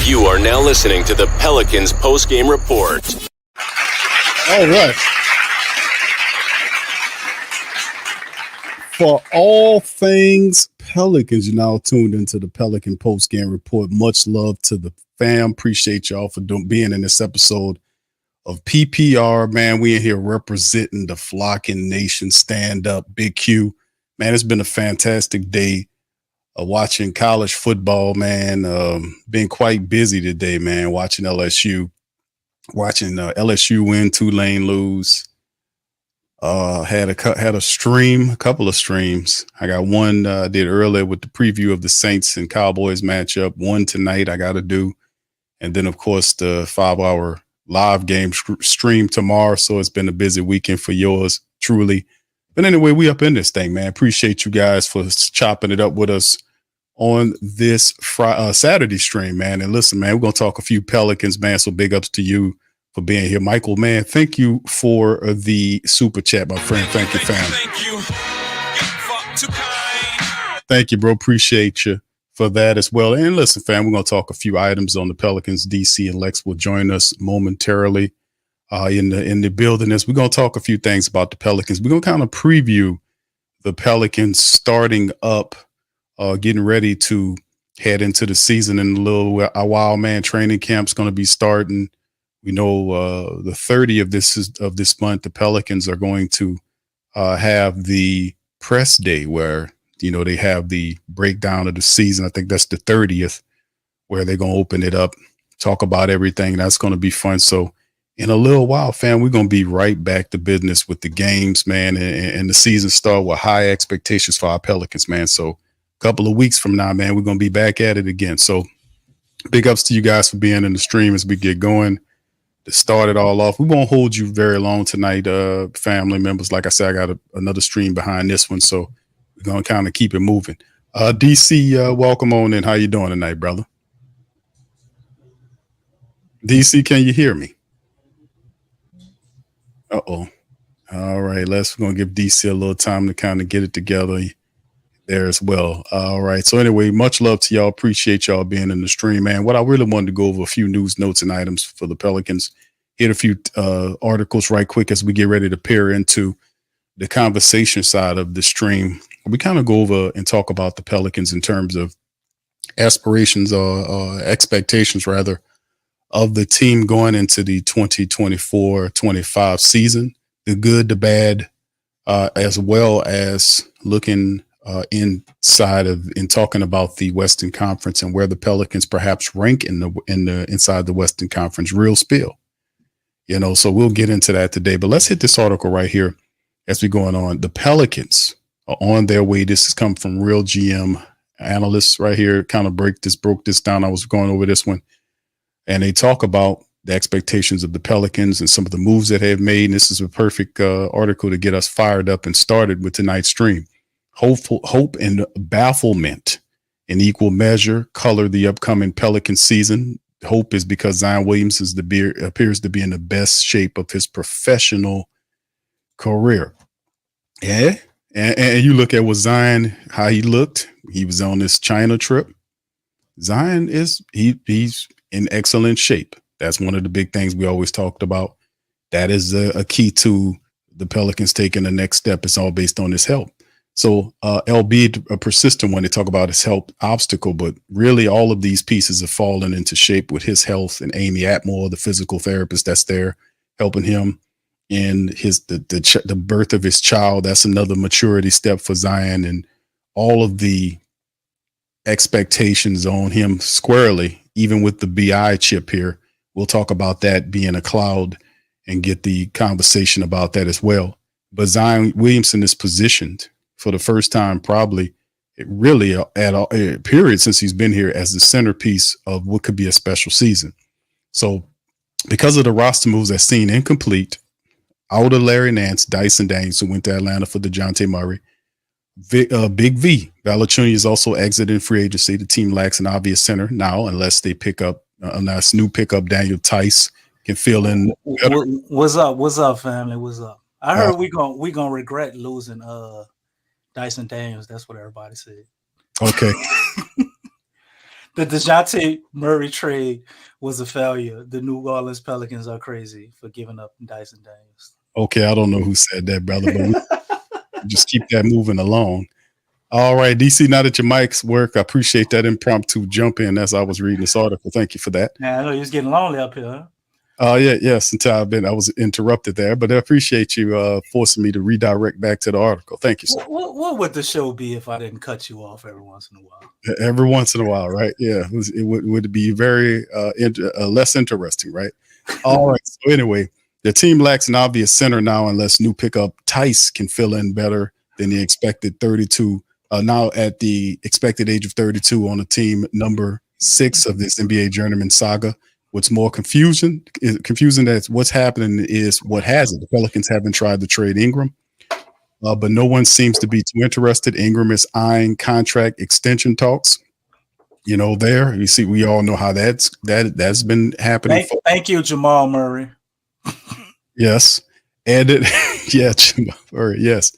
You are now listening to the Pelicans Postgame Report. All right. For all things Pelicans, you're now tuned into the Pelican Postgame Report. Much love to the fam. Appreciate y'all for being in this episode of PPR. Man, we in here representing the Flocking Nation. Stand up, Big Q. Man, it's been a fantastic day. Watching college football, man. Been quite busy today, man. Watching LSU win, Tulane lose. Had a couple of streams. I got one I did earlier with the preview of the Saints and Cowboys matchup. One tonight I got to do, and then of course the 5-hour live game stream tomorrow. So it's been a busy weekend for yours truly. But anyway, we up in this thing, man. Appreciate you guys for chopping it up with us on this Saturday stream, man. And listen, man, we're going to talk a few Pelicans, man. So big ups to you for being here. Michael, man, thank you for the super chat, my friend. Thank you, fam. Thank you, bro. Appreciate you for that as well. And listen, fam, we're going to talk a few items on the Pelicans. DC and Lex will join us momentarily in the building. We're going to talk a few things about the Pelicans. We're going to kind of preview the Pelicans starting up, getting ready to head into the season in a while, man. Training camp's going to be starting. We know the 30th of this month, the Pelicans are going to have the press day where, you know, they have the breakdown of the season. I think that's the 30th, where they're going to open it up, talk about everything. That's going to be fun. So in a little while, fam, we're going to be right back to business with the games, man, and the season start with high expectations for our Pelicans, man. So a couple of weeks from now, man, we're going to be back at it again. So big ups to you guys for being in the stream as we get going. To start it all off, we won't hold you very long tonight, family members. Like I said, I got another stream behind this one, so we're going to kind of keep it moving. DC, welcome on in. How you doing tonight, brother? DC, can you hear me? Uh-oh. All right, we're going to give DC a little time to kind of get it together there as well. All right, so anyway, much love to y'all. Appreciate y'all being in the stream, man. What I really wanted to go over a few news, notes, and items for the Pelicans. Hit a few articles right quick as we get ready to pair into the conversation side of the stream. We kind of go over and talk about the Pelicans in terms of aspirations or expectations, rather, of the team going into the 2024-25 season, the good, the bad, as well as looking inside of and talking about the Western Conference and where the Pelicans perhaps rank in the inside the Western Conference. Real spill, you know. So we'll get into that today. But let's hit this article right here as we going on. The Pelicans are on their way. This has come from Real GM analysts right here. Kind of broke this down. I was going over this one, and they talk about the expectations of the Pelicans and some of the moves that they have made. And this is a perfect article to get us fired up and started with tonight's stream. Hope and bafflement in equal measure color the upcoming Pelican season. Hope is because Zion Williams appears to be in the best shape of his professional career. Yeah. And you look at what Zion, how he looked. He was on this China trip. Zion he's in excellent shape. That's one of the big things we always talked about. That is a key to the Pelicans taking the next step. It's all based on his health. So, albeit a persistent one, they talk about his health obstacle, but really all of these pieces have fallen into shape with his health, and Amy Atmore, the physical therapist that's there helping him in the birth of his child. That's another maturity step for Zion, and all of the expectations on him squarely, even with the BI chip here. We'll talk about that being a cloud and get the conversation about that as well. But Zion Williamson is positioned for the first time, probably really at a period since he's been here, as the centerpiece of what could be a special season. So because of the roster moves that seem incomplete, out of Larry Nance, Dyson Daniels, who went to Atlanta for DeJounte Murray, Big V, Valanciunas is also exiting free agency. The team lacks an obvious center now, unless they pick up a nice new pickup. Daniel Tice can fill in. What's up, family? What's up? I heard we gonna regret losing Dyson Daniels. That's what everybody said. Okay. The DeJounte Murray trade was a failure. The New Orleans Pelicans are crazy for giving up Dyson Daniels. Okay, I don't know who said that, brother, but we just keep that moving along. All right, DC, now that your mics work, I appreciate that impromptu jump in as I was reading this article. Thank you for that. Yeah, I know he was getting lonely up here, huh? Yes, until I was interrupted there, but I appreciate you forcing me to redirect back to the article. Thank you, sir. What would the show be if I didn't cut you off every once in a while? Every once in a while, right? Yeah, it would be very less interesting, right? All right. So anyway, the team lacks an obvious center now unless new pickup Tice can fill in better than the expected 32. Now at the expected age of 32 on the team number 6 of this NBA journeyman saga. What's more confusing that what's happening is what has it. The Pelicans haven't tried to trade Ingram, but no one seems to be too interested. Ingram is eyeing contract extension talks. You know, there you see, we all know how that's been happening. Thank you, Jamal Murray. Yes, and Jamal Murray. Yes.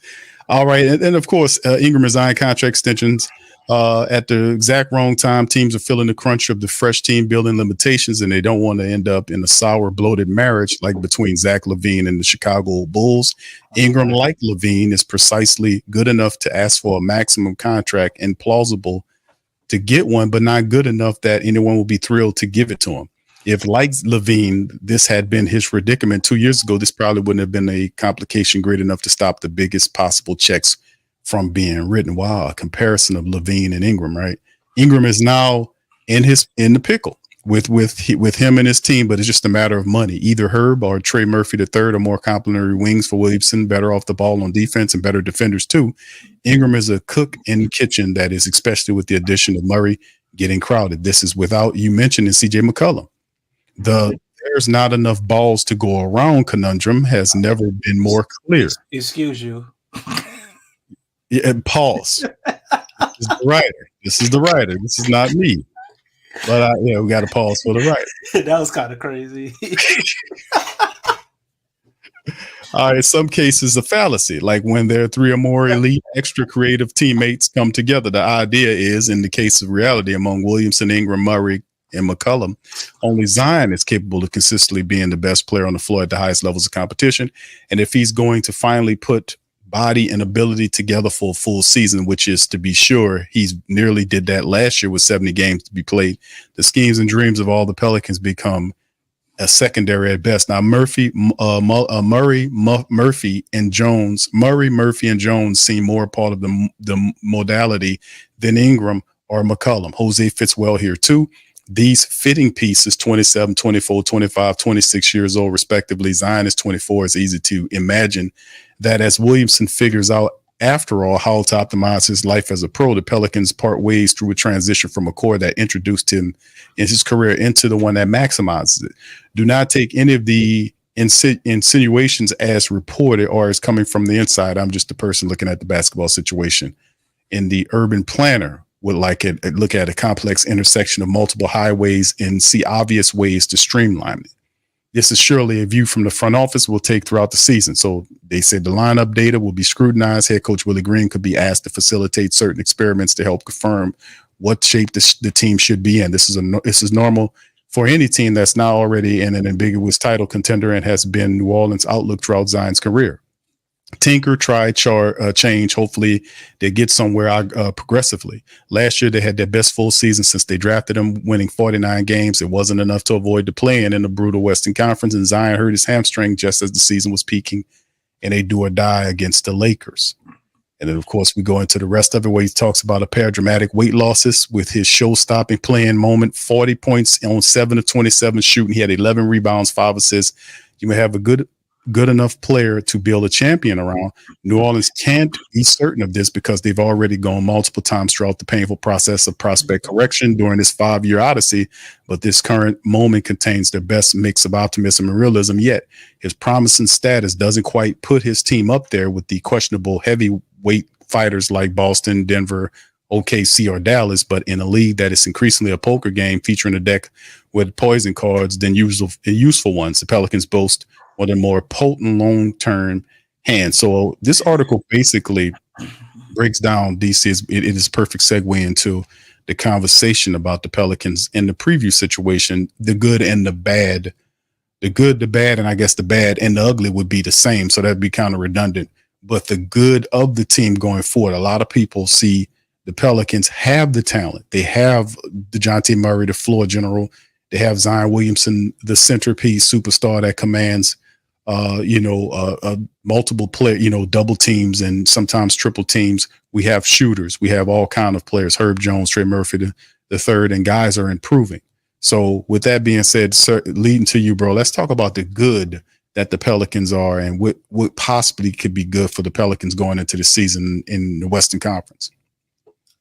All right, and of course, Ingram is eyeing contract extensions. At the exact wrong time, teams are feeling the crunch of the fresh team building limitations, and they don't want to end up in a sour, bloated marriage like between Zach LaVine and the Chicago Bulls. Ingram, like LaVine, is precisely good enough to ask for a maximum contract and plausible to get one, but not good enough that anyone will be thrilled to give it to him. If, like LaVine, this had been his predicament 2 years ago, this probably wouldn't have been a complication great enough to stop the biggest possible checks from being written. Wow, a comparison of LaVine and Ingram, right? Ingram is now in the pickle with him and his team, but it's just a matter of money. Either Herb or Trey Murphy III are more complementary wings for Williamson, better off the ball on defense and better defenders too. Ingram is a cook in the kitchen that is, especially with the addition of Murray, getting crowded. This is without you mentioning CJ McCollum. There's not enough balls to go around conundrum has never been more clear. Excuse you. Yeah, pause. This is the writer. This is not me. But we got to pause for the writer. That was kind of crazy. All right, in some cases, a fallacy, like when there are 3 or more elite, extra creative teammates come together. The idea is, in the case of reality, among Williamson, Ingram, Murray, and McCollum, only Zion is capable of consistently being the best player on the floor at the highest levels of competition. And if he's going to finally put body and ability together for a full season, which is, to be sure, he's nearly did that last year with 70 games to be played, the schemes and dreams of all the Pelicans become a secondary at best. Now, Murphy and Jones seem more a part of the modality than Ingram or McCollum. Jose fits well here too. These fitting pieces, 27, 24, 25, 26 years old, respectively. Zion is 24. It's easy to imagine that as Williamson figures out, after all, how to optimize his life as a pro, the Pelicans part ways through a transition from a core that introduced him in his career into the one that maximizes it. Do not take any of the insinuations as reported or as coming from the inside. I'm just a person looking at the basketball situation. In the urban planner would look at a complex intersection of multiple highways and see obvious ways to streamline it. This is surely a view from the front office we'll take throughout the season. So they said the lineup data will be scrutinized. Head coach Willie Green could be asked to facilitate certain experiments to help confirm what shape the team should be in. This is normal for any team that's now already in an ambiguous title contender and has been New Orleans' outlook throughout Zion's career. Tinker, try, change. Hopefully they get somewhere progressively. Last year, they had their best full season since they drafted him, winning 49 games. It wasn't enough to avoid the play-in in the brutal Western Conference, and Zion hurt his hamstring just as the season was peaking in a do or die against the Lakers. And then, of course, we go into the rest of it where he talks about a pair of dramatic weight losses with his show-stopping playing moment, 40 points on 7 of 27 shooting. He had 11 rebounds, 5 assists. You may have a good enough player to build a champion around. New Orleans can't be certain of this because they've already gone multiple times throughout the painful process of prospect correction during this 5-year odyssey, but this current moment contains their best mix of optimism and realism. Yet his promising status doesn't quite put his team up there with the questionable heavyweight fighters like Boston, Denver, OKC, or Dallas, but in a league that is increasingly a poker game featuring a deck with poison cards than useful ones. The Pelicans boast one of the more potent long-term hands. So this article basically breaks down DC. It is a perfect segue into the conversation about the Pelicans in the preview situation, the good and the bad. The good, the bad, and I guess the bad and the ugly would be the same. So that'd be kind of redundant. But the good of the team going forward, a lot of people see the Pelicans have the talent. They have DeJounte Murray, the floor general. They have Zion Williamson, the centerpiece superstar that commands, multiple player, double teams and sometimes triple teams. We have shooters. We have all kind of players. Herb Jones, Trey Murphy, the third, and guys are improving. So with that being said, sir, leading to you, bro, let's talk about the good that the Pelicans are and what possibly could be good for the Pelicans going into the season in the Western Conference.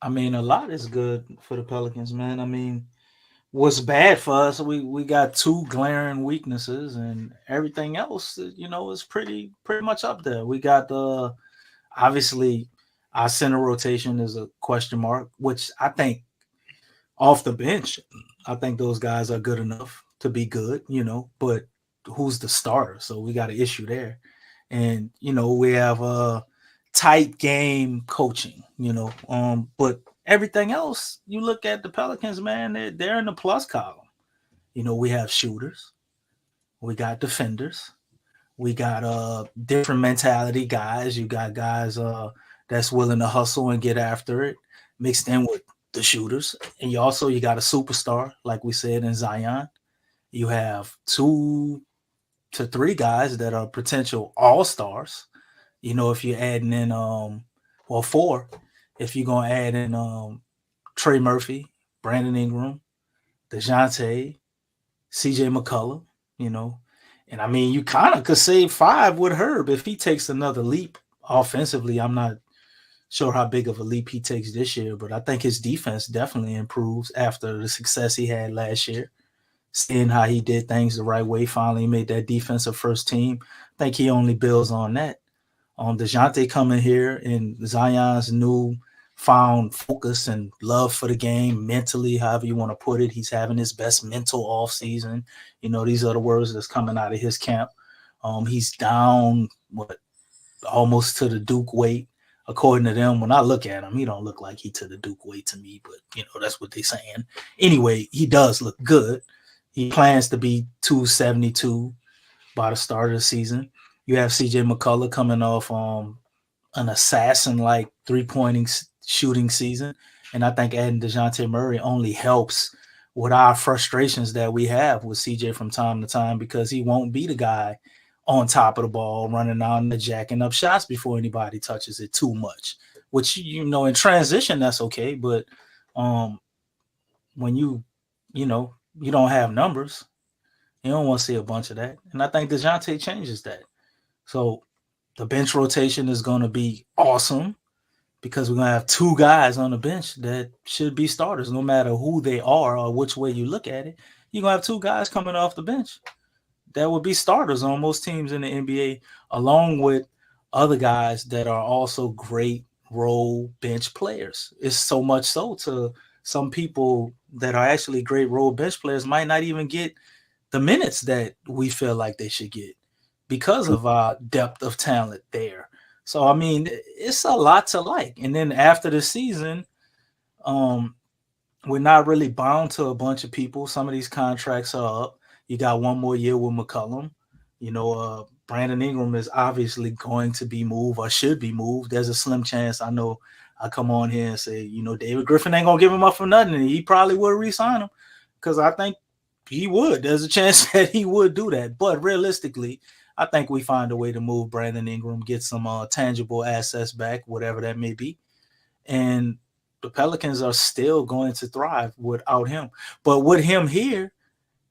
I mean, a lot is good for the Pelicans, man. I mean, what's bad for us, we got two glaring weaknesses, and everything else, is pretty much up there. We got obviously our center rotation is a question mark, which I think off the bench, I think those guys are good enough to be good, but who's the starter? So we got an issue there. And, we have a tight game coaching, but everything else, you look at the Pelicans, man, they're in the plus column. We have shooters, we got defenders, we got different mentality guys. You got guys that's willing to hustle and get after it, mixed in with the shooters. And you got a superstar, like we said, in Zion. You have 2 to 3 guys that are potential all-stars. If you're adding in 4, if you're gonna add in Trey Murphy, Brandon Ingram, DeJounte, CJ McCullough, and I mean, you kind of could save 5 with Herb if he takes another leap offensively. I'm not sure how big of a leap he takes this year, but I think his defense definitely improves after the success he had last year. Seeing how he did things the right way, finally made that defensive first team. I think he only builds on that. DeJounte coming here in Zion's new found focus and love for the game mentally, however you want to put it. He's having his best mental off season. These are the words that's coming out of his camp. He's down almost to the Duke weight. According to them, when I look at him, he don't look like he to the Duke weight to me, but that's what they're saying. Anyway, he does look good. He plans to be 272 by the start of the season. You have CJ McCullough coming off an assassin-like three-pointing shooting season, and I think adding DeJounte Murray only helps with our frustrations that we have with CJ from time to time, because he won't be the guy on top of the ball, running out and jacking up shots before anybody touches it too much, which, in transition, that's okay. But when you don't have numbers, you don't want to see a bunch of that. And I think DeJounte changes that. So the bench rotation is going to be awesome, because we're going to have 2 guys on the bench that should be starters, no matter who they are or which way you look at it. You're going to have 2 guys coming off the bench that would be starters on most teams in the NBA, along with other guys that are also great role bench players. It's so much so to some people that are actually great role bench players might not even get the minutes that we feel like they should get because of our depth of talent there. So, I mean, it's a lot to like. And then after the season, we're not really bound to a bunch of people. Some of these contracts are up. You got 1 more year with McCollum. Brandon Ingram is obviously going to be moved or should be moved. There's a slim chance. I know I come on here and say, David Griffin ain't going to give him up for nothing. And he probably would re-sign him, because I think he would. There's a chance that he would do that. But realistically, I think we find a way to move Brandon Ingram, get some tangible assets back, whatever that may be. And the Pelicans are still going to thrive without him. But with him here,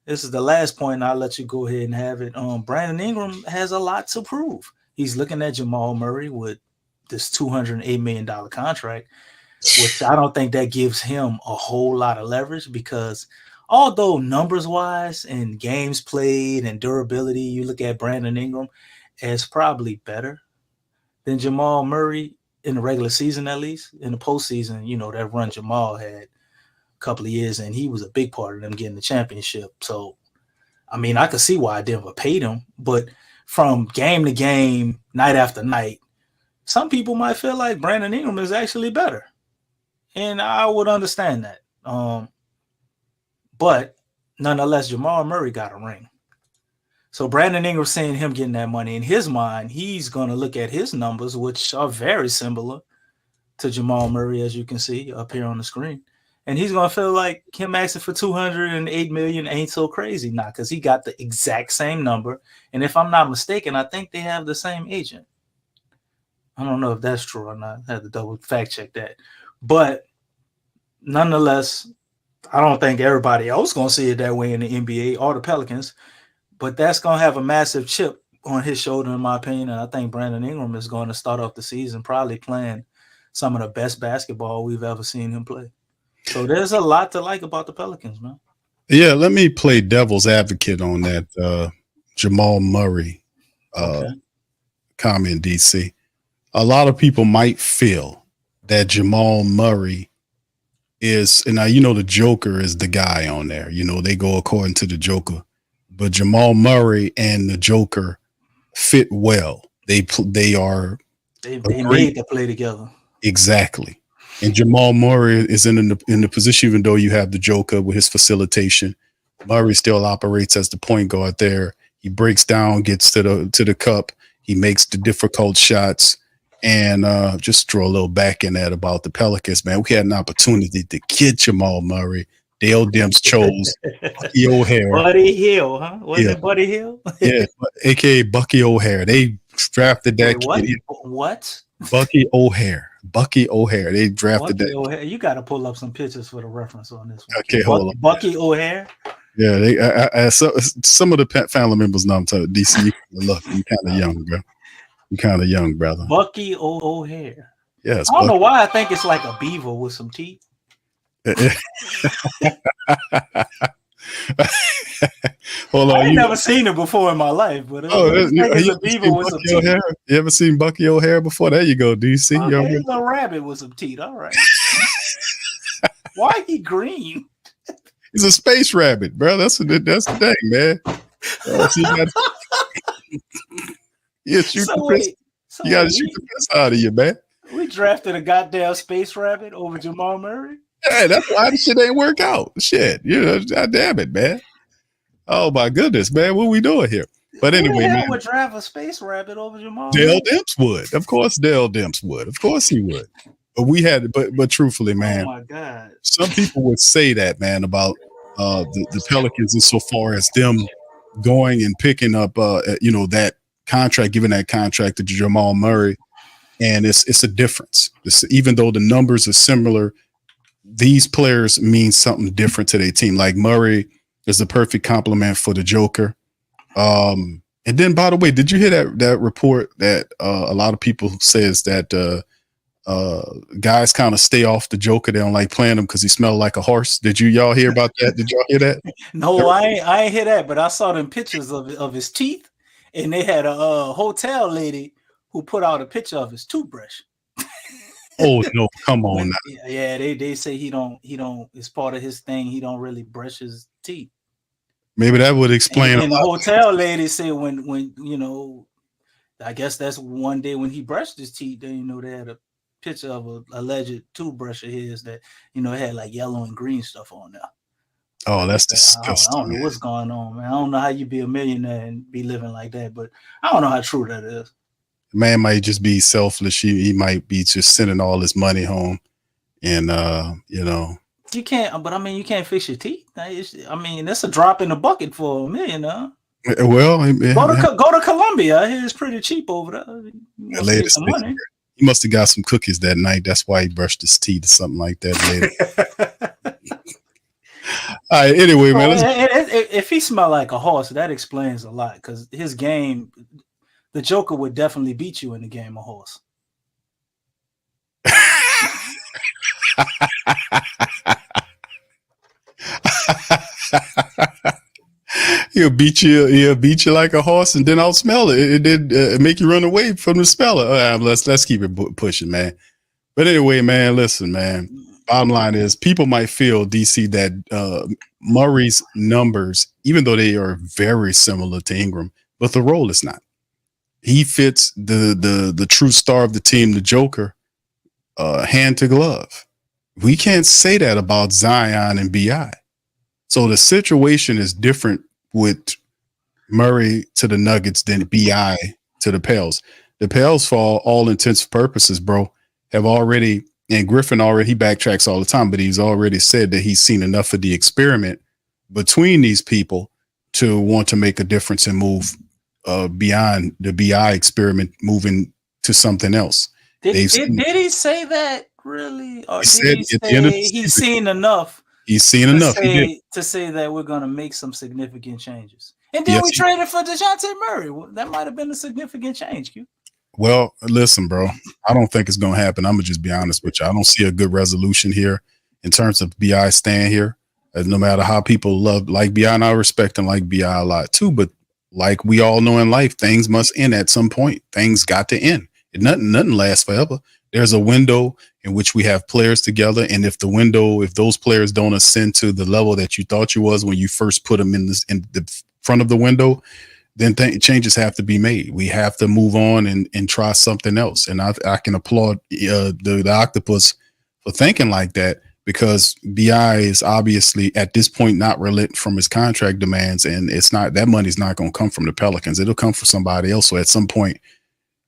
this is the last point, and I'll let you go ahead and have it. Brandon Ingram has a lot to prove. He's looking at Jamal Murray with this $208 million contract, which I don't think that gives him a whole lot of leverage, because although numbers-wise and games played and durability, you look at Brandon Ingram as probably better than Jamal Murray in the regular season, at least. In the postseason, that run Jamal had couple of years, and he was a big part of them getting the championship. So, I mean, I could see why Denver paid him, but from game to game, night after night, some people might feel like Brandon Ingram is actually better. And I would understand that. But nonetheless, Jamal Murray got a ring. So Brandon Ingram saying him getting that money in his mind, he's going to look at his numbers, which are very similar to Jamal Murray, as you can see up here on the screen. And he's going to feel like him asking for $208 million ain't so crazy now because he got the exact same number. And if I'm not mistaken, I think they have the same agent. I don't know if that's true or not. I had to double fact check that. But nonetheless, I don't think everybody else going to see it that way in the NBA or the Pelicans. But that's going to have a massive chip on his shoulder, in my opinion. And I think Brandon Ingram is going to start off the season probably playing some of the best basketball we've ever seen him play. So there's a lot to like about the Pelicans, man. Yeah, let me play devil's advocate on that Jamal Murray comment, DC. A lot of people might feel that Jamal Murray is, and now the Joker is the guy on there. They go according to the Joker. But Jamal Murray and the Joker fit well. They made the play together. Exactly. And Jamal Murray is in the position, even though you have the Joker with his facilitation, Murray still operates as the point guard there. He breaks down, gets to the cup. He makes the difficult shots. And just throw a little back in that about the Pelicans, man. We had an opportunity to get Jamal Murray. Dale Demps chose Bucky O'Hare. Buddy Hill, huh? Wasn't it Buddy Hill? Yeah, a.k.a. Bucky O'Hare. They drafted that kid. What? Bucky O'Hare. They drafted Bucky O'Hare. You got to pull up some pictures for the reference on this one. Okay, hold on. Bucky O'Hare? Yeah, some of the family members know I'm telling DC. Look, you're kind of young, bro. You're kind of young, brother. Bucky O'Hare. Yes. I don't know why I think it's like a beaver with some teeth. Hold on, I ain't never seen it before in my life, but it's a beaver with some teeth. You ever seen Bucky O'Hare before? There you go, DC. Okay, a little rabbit with some teeth. All right. Why he green? He's a space rabbit, bro. That's the thing, man. You gotta shoot the piss out of you, man. We drafted a goddamn space rabbit over Jamal Murray. Yeah, that's why the shit ain't work out. Shit, God damn it, man. Oh my goodness, man, what we doing here? But anyway, man, would draft a space rabbit over Jamal? Dale Demps would, of course. Dale Demps would, of course, he would. But truthfully, man, oh my God, some people would say that, man, about the Pelicans insofar as them going and picking up, that contract, giving that contract to Jamal Murray, and it's a difference. Even though the numbers are similar, these players mean something different to their team. Like Murray is the perfect complement for the Joker. And then, by the way, did you hear that report that a lot of people says that guys kind of stay off the Joker? They don't like playing him because he smelled like a horse. Did y'all hear about that? Did y'all hear that? No, I ain't hear that, but I saw them pictures of his teeth, and they had a hotel lady who put out a picture of his toothbrush. Oh no, come on now. Yeah, they say he don't it's part of his thing, he don't really brush his teeth. Maybe that would explain. And the hotel lady said when I guess that's one day when he brushed his teeth, then they had a picture of a alleged toothbrush of his that it had like yellow and green stuff on there. Oh, that's disgusting. I don't know what's going on, man. I don't know how you be a millionaire and be living like that, but I don't know how true that is. Man might just be selfish. He might be just sending all his money home, and you can't. But I mean, you can't fix your teeth. That's a drop in the bucket for $1 million, huh? Well, go to Colombia. I hear it's pretty cheap over there. He must have got some cookies that night. That's why he brushed his teeth or something like that later. All right. Anyway, man. If he smelled like a horse, that explains a lot because his game. The Joker would definitely beat you in the game of horse. He'll beat you like a horse, and then I'll smell it. It did make you run away from the smeller. Let's keep it pushing, man. But anyway, man, listen, man. Bottom line is, people might feel, DC, that Murray's numbers, even though they are very similar to Ingram, but the role is not. He fits the true star of the team, the Joker, hand to glove. We can't say that about Zion and BI. So the situation is different with Murray to the Nuggets than BI to the Pels. The Pels, for all intents and purposes, bro, have already, and Griffin already, he backtracks all the time, but he's already said that he's seen enough of the experiment between these people to want to make a difference and move beyond the BI experiment, moving to something else. Did he say that really? Or He did said he at the end of the say he's season, seen enough he's seen enough. to say that we're going to make some significant changes? And then Yes, we traded for DeJounte Murray. Well, that might have been a significant change, Q. Well, listen, bro, I don't think it's going to happen. I'm going to just be honest with you. I don't see a good resolution here in terms of BI staying here. No matter how people like BI, and I respect and like BI a lot too, but like we all know in life, things must end at some point. Things got to end. Nothing lasts forever. There's a window in which we have players together, and if those players don't ascend to the level that you thought you was when you first put them in the front of the window, then changes have to be made. We have to move on and try something else. And I can applaud the Octopus for thinking like that, because BI is obviously at this point not relent from his contract demands, and it's not, that money's not going to come from the Pelicans. It'll come from somebody else. So at some point,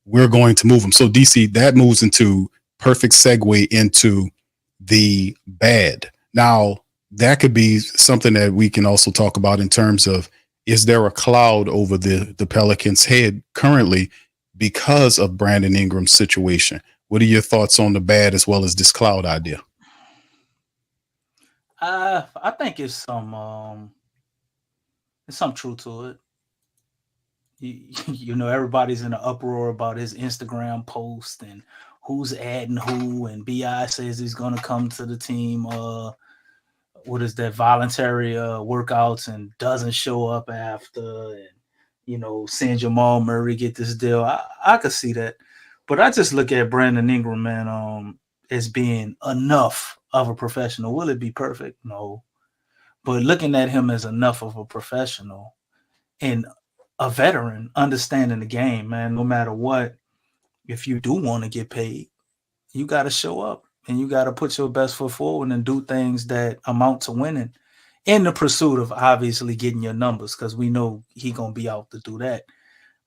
we're going to move him. So DC, that moves into perfect segue into the bad. Now, that could be something that we can also talk about in terms of, is there a cloud over the Pelicans' head currently because of Brandon Ingram's situation? What are your thoughts on the bad as well as this cloud idea? I think it's some truth to it. You know, everybody's in an uproar about his Instagram post and who's adding who, and BI says he's going to come to the team. What is that, voluntary workouts, and doesn't show up after, and you know, seeing Jamal Murray get this deal. I could see that, but I just look at Brandon Ingram, man, as being enough of a professional. Will it be perfect? No, but looking at him as enough of a professional and a veteran, understanding the game, man. No matter what, if you do want to get paid, you got to show up and you got to put your best foot forward and do things that amount to winning, in the pursuit of obviously getting your numbers, because we know he gonna be out to do that.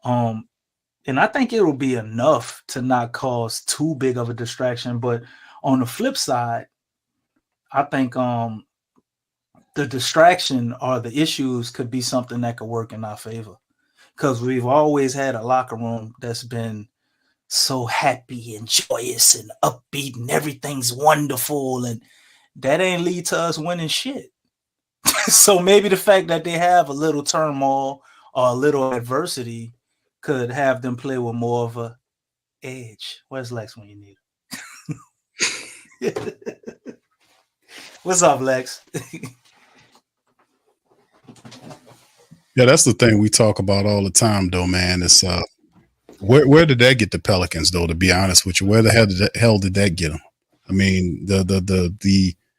And I think it'll be enough to not cause too big of a distraction. But on the flip side, I think the distraction or the issues could be something that could work in our favor, because we've always had a locker room that's been so happy and joyous and upbeat and everything's wonderful, and that ain't lead to us winning shit. So maybe the fact that they have a little turmoil or a little adversity could have them play with more of a edge. Where's Lex when you need him? What's up, Lex? Yeah, that's the thing we talk about all the time, though, man. It's where did that get the Pelicans, though? To be honest with you, where the hell did that get them? I mean, the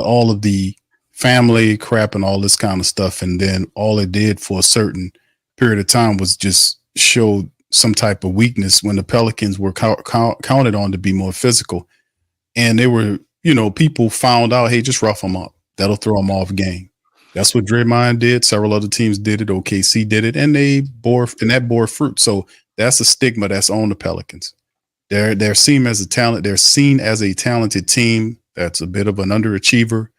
all of the family crap and all this kind of stuff, and then all it did for a certain period of time was just show some type of weakness when the Pelicans were counted on to be more physical, and they were, you know, people found out, hey, just rough them up. That'll throw them off game. That's what Draymond did. Several other teams did it. OKC did it, and that bore fruit. So that's a stigma that's on the Pelicans. They're seen as a talent. They're seen as a talented team that's a bit of an underachiever,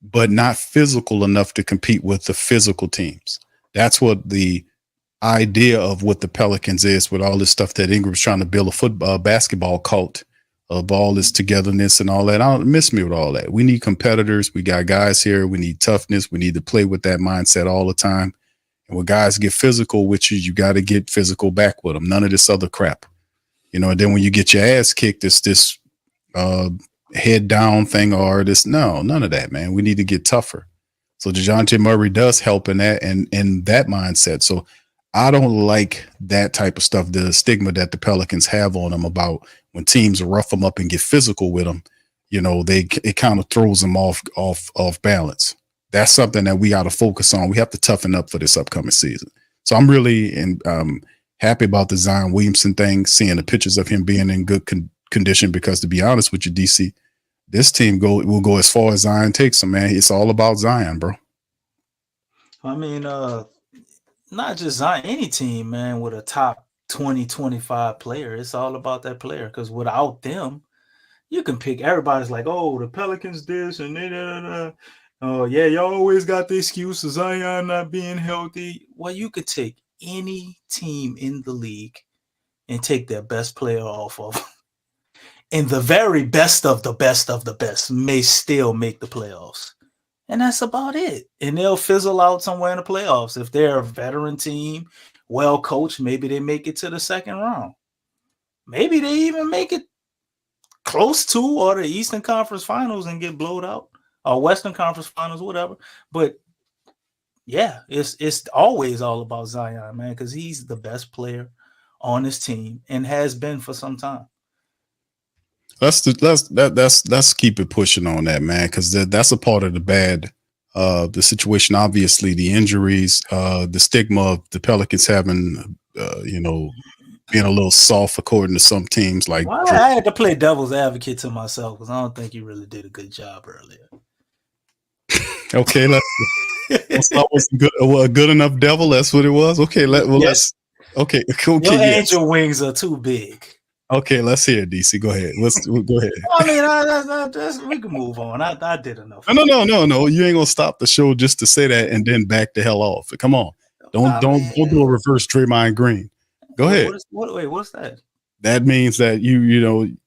but not physical enough to compete with the physical teams. That's what the idea of what the Pelicans is, with all this stuff that Ingram's trying to build a basketball cult of all this togetherness and all that. I don't miss me with all that. We need competitors. We got guys here. We need toughness. We need to play with that mindset all the time. And when guys get physical with you, you got to get physical back with them. None of this other crap, you know. And then when you get your ass kicked, it's this head down thing, or this, none of that, man. We need to get tougher. So DeJounte Murray does help in that and in that mindset. So I don't like that type of stuff, the stigma that the Pelicans have on them about when teams rough them up and get physical with them. You know, it kind of throws them off balance. That's something that we got to focus on. We have to toughen up for this upcoming season. So I'm really happy about the Zion Williamson thing, seeing the pictures of him being in good condition, because to be honest with you, DC, this team will go as far as Zion takes them, man. It's all about Zion, bro. I mean, not just Zion, any team, man, with a top 20, 25 player. It's all about that player because without them, you can pick. Everybody's like, oh, the Pelicans this and that. Oh, yeah, you always got the excuse of Zion not being healthy. Well, you could take any team in the league and take their best player off of them. And the very best of the best of the best may still make the playoffs. And that's about it. And they'll fizzle out somewhere in the playoffs. If they're a veteran team, well coached, maybe they make it to the second round. Maybe they even make it close to or the Eastern Conference Finals and get blowed out, or Western Conference Finals, whatever. But yeah, it's always all about Zion, man, because he's the best player on his team and has been for some time. Let's keep it pushing on that, man, because that's a part of the situation. Obviously, the injuries, the stigma of the Pelicans having, being a little soft according to some teams. Like, well, I had to play devil's advocate to myself because I don't think you really did a good job earlier. Okay, that's a good enough devil. That's what it was. Okay, let's. Okay, your angel wings are too big. Okay, let's hear it, DC. Go ahead. Go ahead. I mean, we can move on. I did enough. No. You ain't gonna stop the show just to say that and then back the hell off. Come on, don't do a reverse Draymond Green. Go ahead. What's that? That means that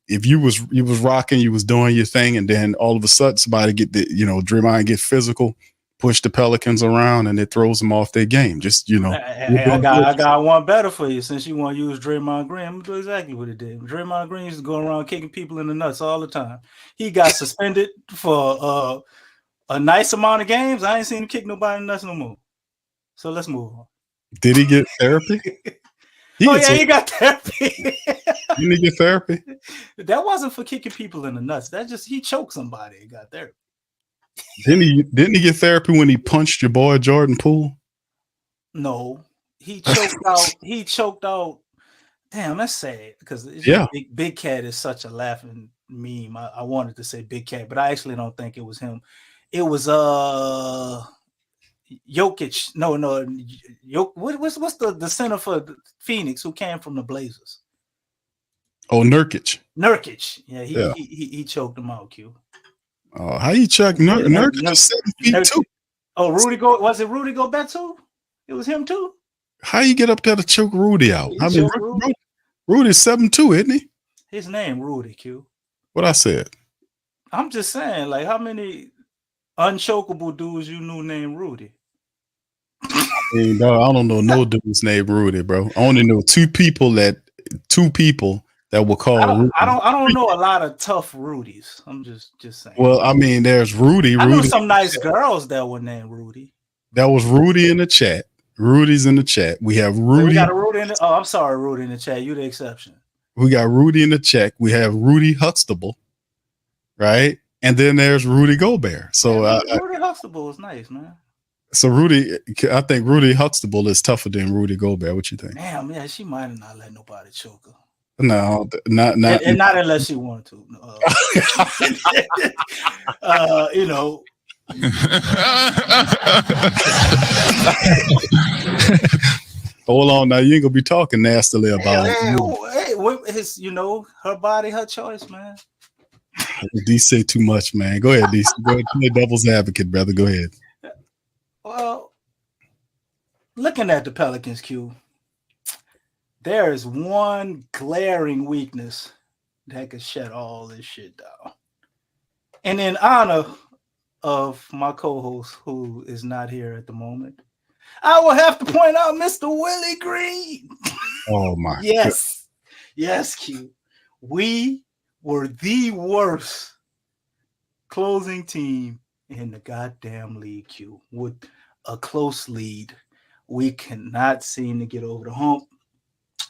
if you was rocking, you was doing your thing, and then all of a sudden somebody Draymond get physical, push the Pelicans around, and it throws them off their game. Just I got one better for you. Since you want to use Draymond Green, I'm gonna do exactly what he did. Draymond Green used to go around kicking people in the nuts all the time. He got suspended for a nice amount of games. I ain't seen him kick nobody in the nuts no more. So let's move on. Did he get therapy? He got therapy. Didn't he get therapy? That wasn't for kicking people in the nuts. That just he choked somebody and got therapy. Didn't he get therapy when he punched your boy Jordan Poole? No, he choked out. He choked out. Damn, that's sad because Big Cat is such a laughing meme. I wanted to say Big Cat, but I actually don't think it was him. It was Jokic. No. What's the center for Phoenix who came from the Blazers? Oh, Nurkic. Yeah, he choked him out. Q. Oh, how you check Nurkic is 7 feet 2? Oh, was it Rudy Gobert too? It was him too. How you get up there to choke Rudy out? I mean, Rudy's 7'2", isn't he? His name Rudy, Q. What I said? I'm just saying, like, how many unchokeable dudes you knew named Rudy? I mean, bro, I don't know no dudes named Rudy, bro. I only know two people that were called Rudy. I don't know a lot of tough Rudies. I'm just saying. Well, I mean, there's Rudy. I know some nice girls that were named Rudy. That was Rudy in the chat. Rudy's in the chat. We have Rudy. We got a Rudy in the, I'm sorry, Rudy in the chat. You the exception. We got Rudy in the chat. We have Rudy Huxtable, right? And then there's Rudy Gobert. So Rudy Huxtable is nice, man. So I think Rudy Huxtable is tougher than Rudy Gobert. What you think? Damn, yeah, she might have not let nobody choke her. No, not and not unless she wanted to. Hold on, now you ain't gonna be talking nastily about it. Her body, her choice, man. DC say too much, man. Go ahead, DC. Go ahead, play devil's advocate, brother. Go ahead. Well, looking at the Pelicans, Q, there is one glaring weakness that could shut all this shit down. And in honor of my co-host, who is not here at the moment, I will have to point out Mr. Willie Green. Oh, my Yes. Yes, Q. We were the worst closing team in the goddamn league, Q. With a close lead, we cannot seem to get over the hump.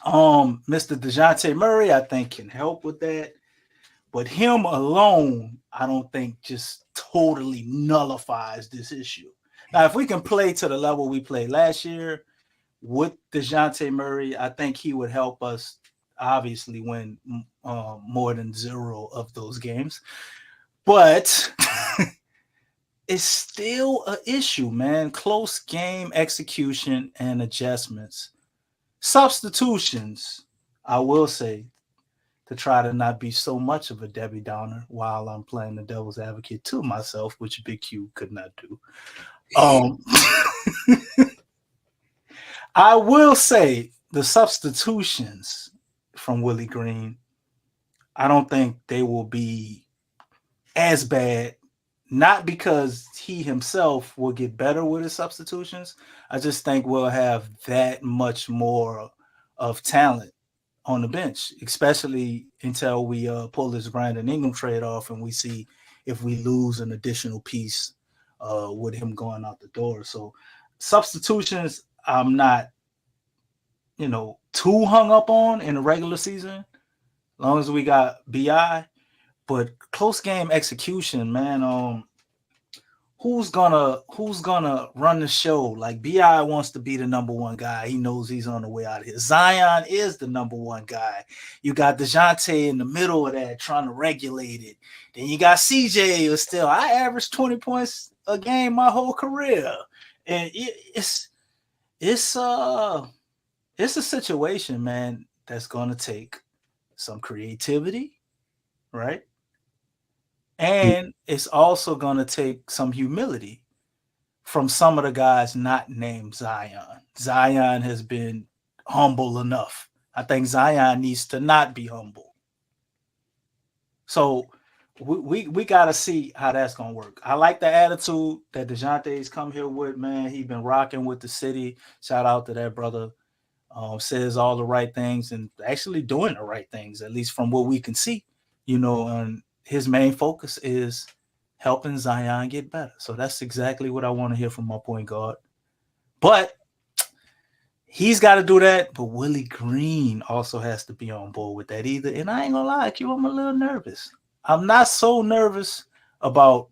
Mr. DeJounte Murray, I think, can help with that. But him alone, I don't think just totally nullifies this issue. Now, if we can play to the level we played last year with DeJounte Murray, I think he would help us obviously win more than 0 of those games. But it's still an issue, man. Close game execution and adjustments. Substitutions, I will say, to try to not be so much of a Debbie Downer while I'm playing the devil's advocate to myself, which Big Q could not do. I will say the substitutions from Willie Green, I don't think they will be as bad. Not because he himself will get better with his substitutions. I just think we'll have that much more of talent on the bench, especially until we pull this Brandon Ingram trade off and we see if we lose an additional piece with him going out the door. So substitutions, I'm not, too hung up on in the regular season, as long as we got BI. But close game execution, man. Who's gonna run the show? Like BI wants to be the number one guy. He knows he's on the way out of here. Zion is the number one guy. You got DeJounte in the middle of that trying to regulate it. Then you got CJ who's still. I averaged 20 points a game my whole career, and it's a situation, man, that's gonna take some creativity, right? And it's also going to take some humility from some of the guys not named Zion. Zion has been humble enough. I think Zion needs to not be humble. So we got to see how that's going to work. I like the attitude that DeJounte's come here with, man. He's been rocking with the city. Shout out to that brother. Says all the right things and actually doing the right things, at least from what we can see, and his main focus is helping Zion get better. So that's exactly what I want to hear from my point guard. But he's got to do that. But Willie Green also has to be on board with that either. And I ain't gonna lie, I'm a little nervous. I'm not so nervous about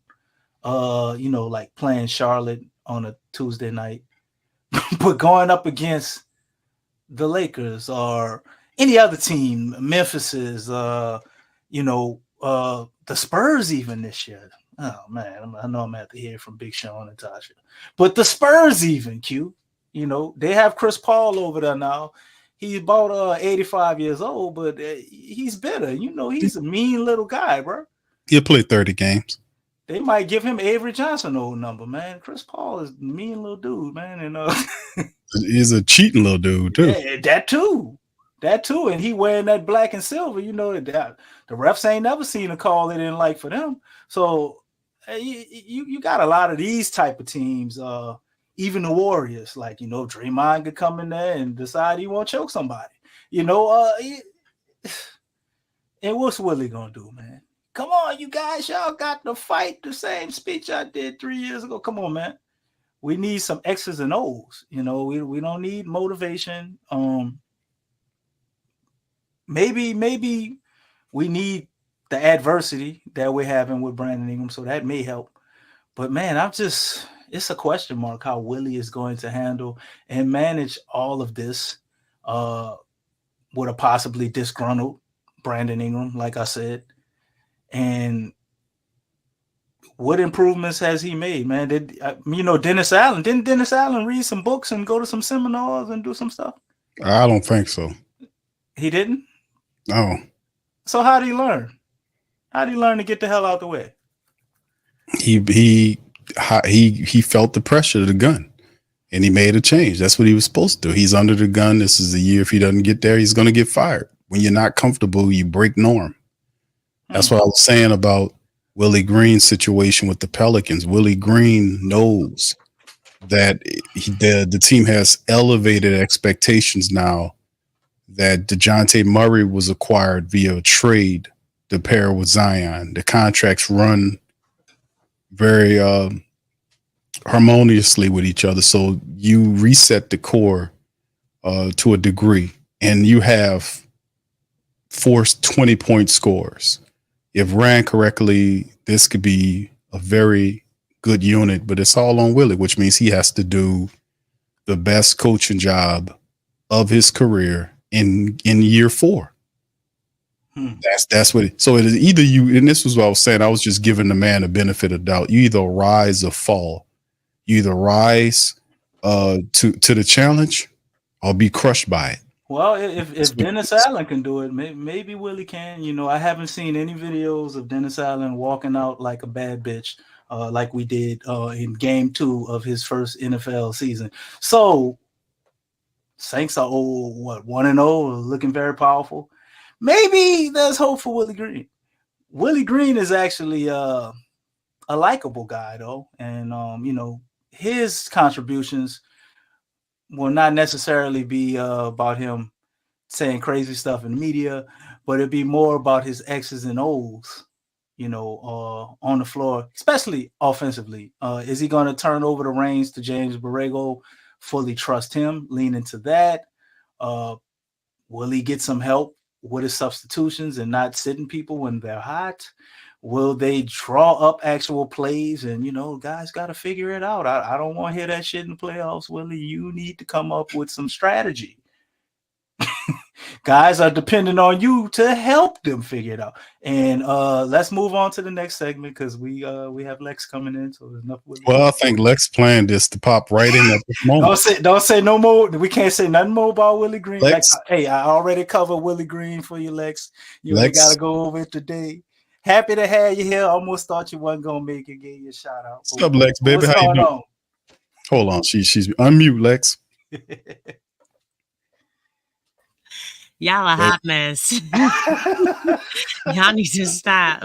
like playing Charlotte on a Tuesday night, but going up against the Lakers or any other team, Memphis is the Spurs even this year. Oh man, I know I'm at to hear from Big Sean and Tasha, but the Spurs even they have Chris Paul over there now. He's about 85 years old, but he's bitter. He's a mean little guy, bro. He'll play 30 games. They might give him Avery Johnson old number, man. Chris Paul is a mean little dude, man, and he's a cheating little dude too. Yeah, that too, and he wearing that black and silver. That the refs ain't never seen a call they didn't like for them. So you got a lot of these type of teams. Even the Warriors, like Draymond could come in there and decide he won't choke somebody. And what's Willie gonna do, man? Come on, you guys, y'all got to fight the same speech I did 3 years ago. Come on, man. We need some X's and O's. We don't need motivation. Maybe we need the adversity that we're having with Brandon Ingram, so that may help. But man, it's a question mark how Willie is going to handle and manage all of this with a possibly disgruntled Brandon Ingram, like I said. And what improvements has he made, man? Dennis Allen, didn't Dennis Allen read some books and go to some seminars and do some stuff? I don't think so. He didn't? No. So how did he learn? How did he learn to get the hell out the way? He felt the pressure of the gun and he made a change. That's what he was supposed to do. He's under the gun. This is the year. If he doesn't get there, he's going to get fired. When you're not comfortable, you break norm. That's what I was saying about Willie Green's situation with the Pelicans. Willie Green knows that the team has elevated expectations now that DeJounte Murray was acquired via trade to pair with Zion. The contracts run very harmoniously with each other. So you reset the core to a degree, and you have forced 20-point scores. If ran correctly, this could be a very good unit, but it's all on Willie, which means he has to do the best coaching job of his career in year 4. That's what it, so it is either you, and this was what I was saying. I was just giving the man the benefit of doubt. You either rise or fall. You either rise to the challenge or be crushed by it. Well, if Dennis Allen can do it, maybe Willie can. You know, I haven't seen any videos of Dennis Allen walking out like a bad bitch, like we did in Game 2 of his first NFL season. So Saints are 1-0, looking very powerful. Maybe there's hope for Willie Green. Willie Green is actually a likable guy, though, and you know, his contributions will not necessarily be about him saying crazy stuff in the media, but it'd be more about his X's and O's, you know, on the floor, especially offensively. Is he going to turn over the reins to James Borrego, fully trust him, lean into that? Will he get some help with his substitutions and not sitting people when they're hot? Will they draw up actual plays? And, you know, guys got to figure it out. I don't want to hear that shit in the playoffs, Willie. You need to come up with some strategy. Guys are depending on you to help them figure it out. And let's move on to the next segment because we have Lex coming in. So there's enough. Well, I think Lex planned this to pop right in at this moment. Don't say no more. We can't say nothing more about Willie Green. Lex, hey, I already covered Willie Green for you, Lex. You ain't got to go over it today. Happy to have you here. Almost thought you wasn't gonna make it. Give you a shout out. What's up, Lex, baby? How you doing? Hold on, she's unmute, Lex. Y'all a hot mess. Y'all need to stop.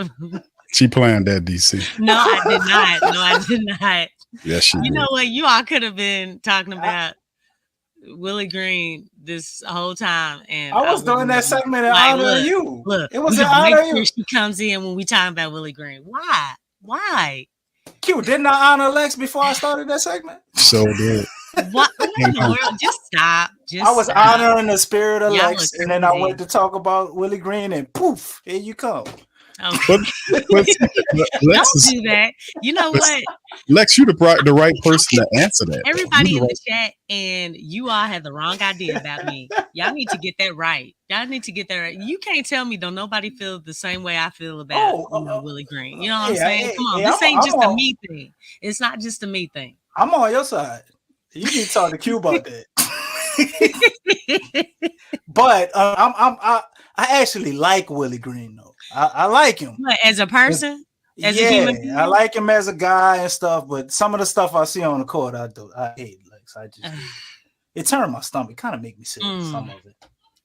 She planned that, DC. No, I did not. No, I did not. Yes, she did. You know what? You all could have been talking about Willie Green this whole time, and I was doing that segment in honor of you. Look, it was in honor of you. She comes in when we talking about Willie Green. Why? Q, didn't I honor Lex before I started that segment? So did. What in the world? Just stop. I was honoring the spirit of Lex, and then I went to talk about Willie Green, and poof, here you come. Okay. Don't do that. You know what? Lex, you're the right person to answer that. Everybody in the chat, and you all have the wrong idea about me. Y'all need to get that right. Y'all need to get that right. You can't tell me don't nobody feel the same way I feel about Willie Green. You know what I'm saying? Come on, this ain't just a me thing. It's not just a me thing. I'm on your side. You need to talk to Q about that. But I actually like Willie Green though. I like him as a person. As a human being? I like him as a guy and stuff. But some of the stuff I see on the court, I hate Lex. It turned my stomach. Kind of make me sick. Some of it.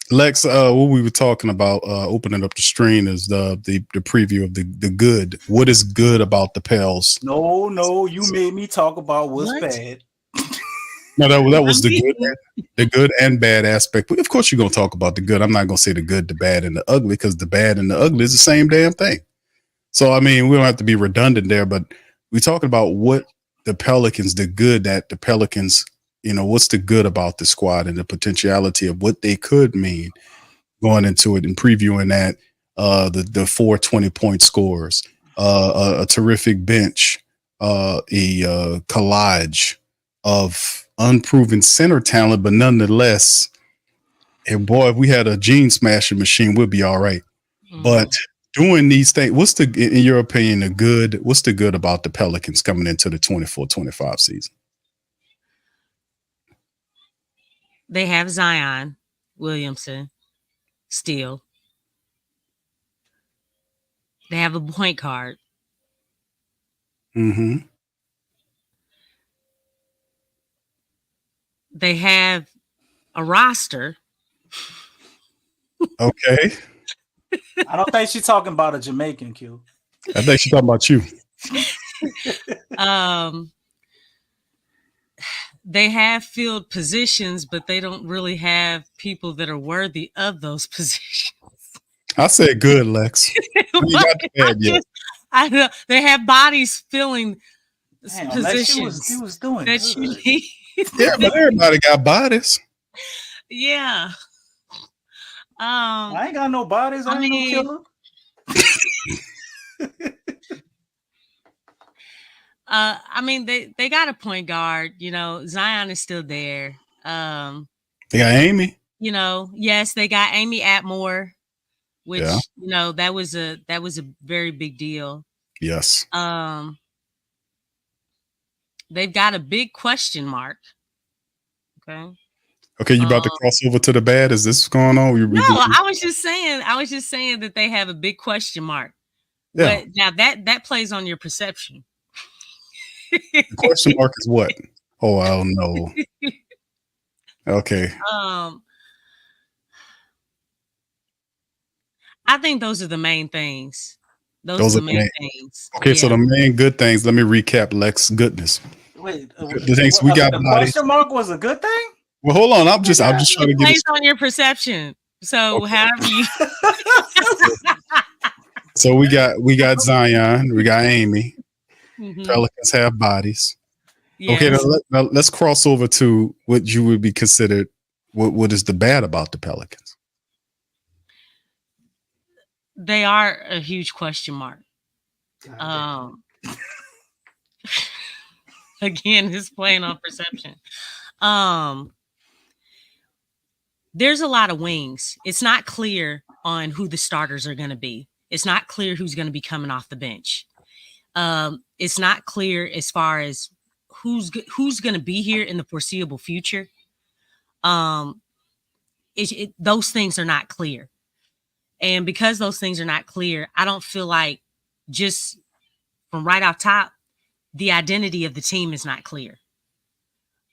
Lex, what we were talking about, opening up the stream is the preview of the good. What is good about the Pels? No, you made me talk about what's bad. No, that was the good and bad aspect. But of course, you're gonna talk about the good. I'm not gonna say the good, the bad, and the ugly because the bad and the ugly is the same damn thing. So I mean, we don't have to be redundant there, but we're talking about what the Pelicans, the good that the Pelicans, you know, what's the good about the squad and the potentiality of what they could mean going into it and previewing that the 4 20-point scores, a terrific bench, a collage of unproven center talent, but nonetheless, and boy, if we had a gene smashing machine, we'd be all right. But doing these things, what's in your opinion, what's the good about the Pelicans coming into the 24-25 season? They have Zion Williamson still. They have a point guard. Mm-hmm. They have a roster. Okay. I don't think she's talking about a Jamaican, Q. I think she's talking about you. They have filled positions, but they don't really have people that are worthy of those positions. I said good, Lex. I know they have bodies filling positions. She was doing that good. You need. Yeah, but everybody got bodies. Yeah. I ain't got no bodies. I ain't no killer. I mean, they got a point guard. You know, Zion is still there. They got Amy. You know, yes, they got Amy Atmore, which that was a very big deal. Yes. They've got a big question mark. Okay. Okay, you about to cross over to the bad? Is this going on? I was just saying that they have a big question mark. Yeah. But now that plays on your perception. The question mark is what? Oh, I don't know. Okay. I think those are the main things. Those are the main things. Okay, so the main good things. Let me recap Lex goodness. Wait, the things we got. The question mark was a good thing. Well, hold on. I'm just trying to get it on your perception. So however you. So we got Zion. We got Amy. Mm-hmm. Pelicans have bodies. Yes. Okay, now let's cross over to what you would be considered. What is the bad about the Pelicans? They are a huge question mark. Again, it's playing on perception. There's a lot of wings. It's not clear on who the starters are going to be. It's not clear who's going to be coming off the bench. It's not clear as far as who's going to be here in the foreseeable future. Those things are not clear. And because those things are not clear, I don't feel like just from right off top, the identity of the team is not clear.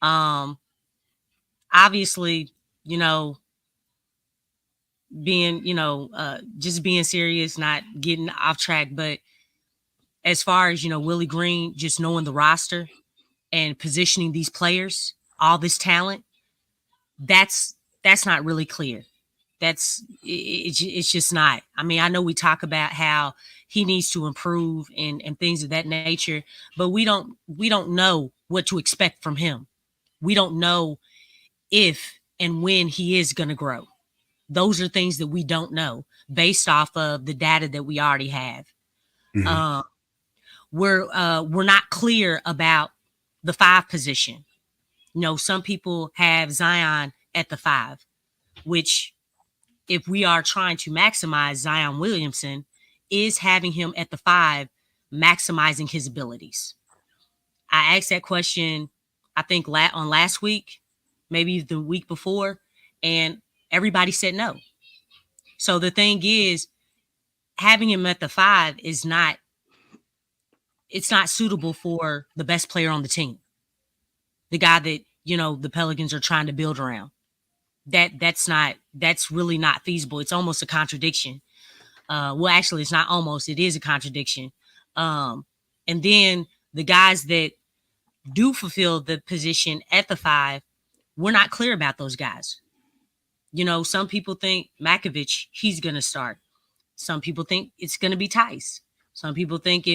Obviously, just being serious, not getting off track. But as far as, Willie Green, just knowing the roster and positioning these players, all this talent, that's not really clear. It's just not. I mean, I know we talk about how he needs to improve and things of that nature, but we don't know what to expect from him. We don't know if and when he is going to grow. Those are things that we don't know based off of the data that we already have. Mm-hmm. We're not clear about the 5 position. Some people have Zion at the 5, which if we are trying to maximize Zion Williamson, is having him at the 5, maximizing his abilities. I asked that question, I think on last week, maybe the week before, and everybody said no. So the thing is, having him at the 5 is not suitable for the best player on the team. The guy that, the Pelicans are trying to build around. That's really not feasible. It's almost a contradiction. Well, actually, it's not almost, it is a contradiction. And then the guys that do fulfill the position at the 5, we're not clear about those guys. Some people think Makovich, he's going to start. Some people think it's going to be Tice. Some people think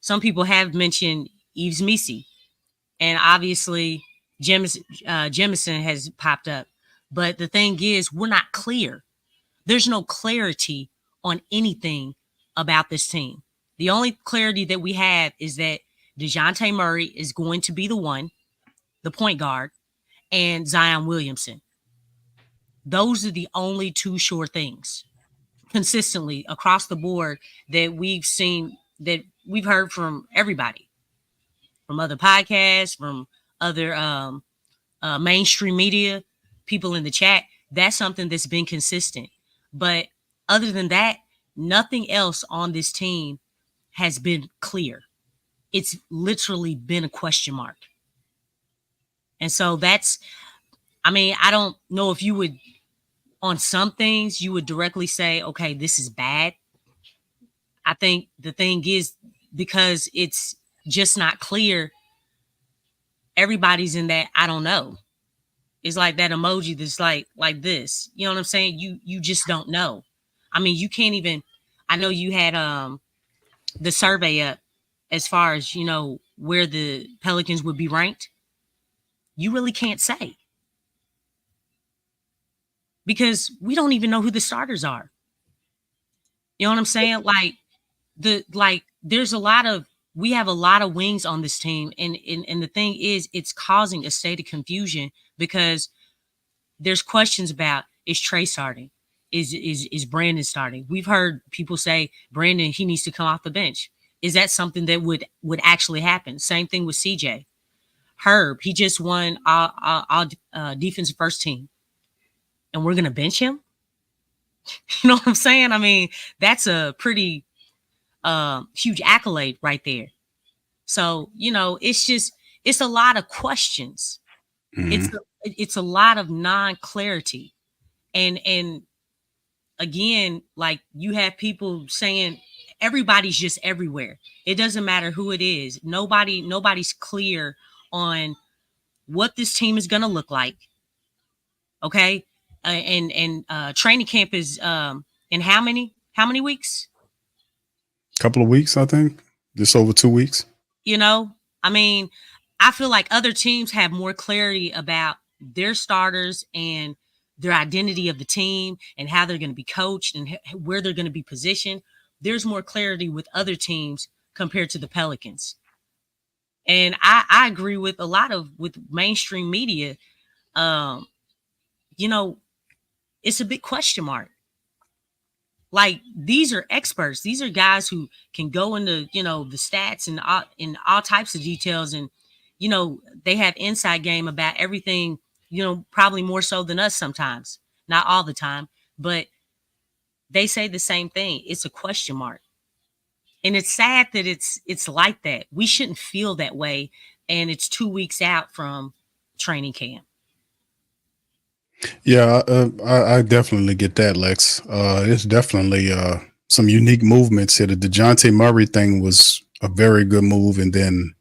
some people have mentioned Yves Missi. And obviously, Jemison has popped up. But the thing is, we're not clear. There's no clarity on anything about this team. The only clarity that we have is that DeJounte Murray is going to be the point guard, and Zion Williamson. Those are the only 2 sure things consistently across the board that we've seen, that we've heard from everybody, from other podcasts, from other mainstream media, people in the chat. That's something that's been consistent. But other than that, nothing else on this team has been clear. It's literally been a question mark. And so I don't know if you would, on some things, you would directly say, okay, this is bad. I think the thing is, because it's just not clear, everybody's in that, I don't know. It's like that emoji that's like this. You know what I'm saying? You just don't know. I mean, you can't even, I know you had the survey up as far as, where the Pelicans would be ranked. You really can't say. Because we don't even know who the starters are. You know what I'm saying? We have a lot of wings on this team. And the thing is, it's causing a state of confusion because there's questions about, is Trey starting? is Brandon starting? We've heard people say Brandon, he needs to come off the bench. Is that something that would actually happen? Same thing with CJ. Herb, he just won all defensive first team, and we're gonna bench him. You know what I'm saying? I mean, that's a pretty huge accolade right there. So, it's a lot of questions. Mm-hmm. It's a lot of non-clarity. And again, like, you have people saying everybody's just everywhere. It doesn't matter who it is. Nobody's clear on what this team is going to look like. Okay. And training camp is in how many weeks? Couple of weeks, I think. Just over 2 weeks. I mean, I feel like other teams have more clarity about their starters and their identity of the team and how they're going to be coached and where they're going to be positioned. There's more clarity with other teams compared to the Pelicans. And I agree with a lot with mainstream media. It's a big question mark. Like, these are experts. These are guys who can go into, the stats and in all types of details. And, they have inside game about everything, probably more so than us sometimes. Not all the time, but they say the same thing. It's a question mark. And it's sad that it's like that. We shouldn't feel that way. And it's 2 weeks out from training camp. Yeah, I definitely get that, Lex. It's definitely some unique movements here. The DeJounte Murray thing was a very good move, and then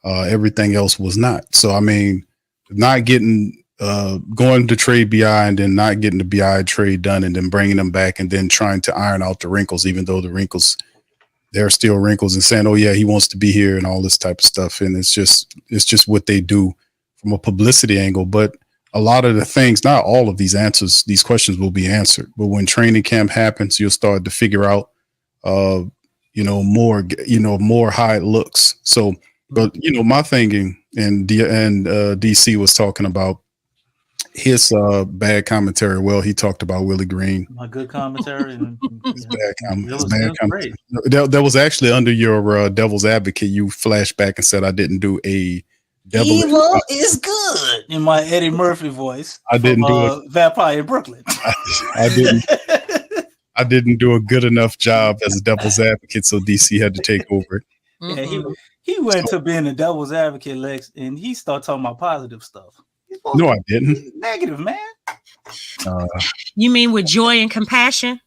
everything else was not. So, I mean, not getting going to trade BI and then not getting the BI trade done and then bringing them back and then trying to iron out the wrinkles, even though the wrinkles, there are still wrinkles, and saying, oh, yeah, he wants to be here and all this type of stuff. And it's just what they do from a publicity angle. But a lot of the things, not all of these questions will be answered. But when training camp happens, you'll start to figure out, more how it looks. So, but, my thinking, and DC was talking about his bad commentary. Well, he talked about Willie Green. My good commentary. His bad commentary. That was actually under your Devil's Advocate. You flashed back and said I didn't do a Evil is good in my Eddie Murphy voice. I didn't do it. Vampire in Brooklyn. I didn't. I didn't do a good enough job as a Devil's Advocate, so DC had to take over it. Yeah, he went to being a Devil's Advocate, Lex, and he started talking about positive stuff. No, I didn't. Negative, man. You mean with joy and compassion?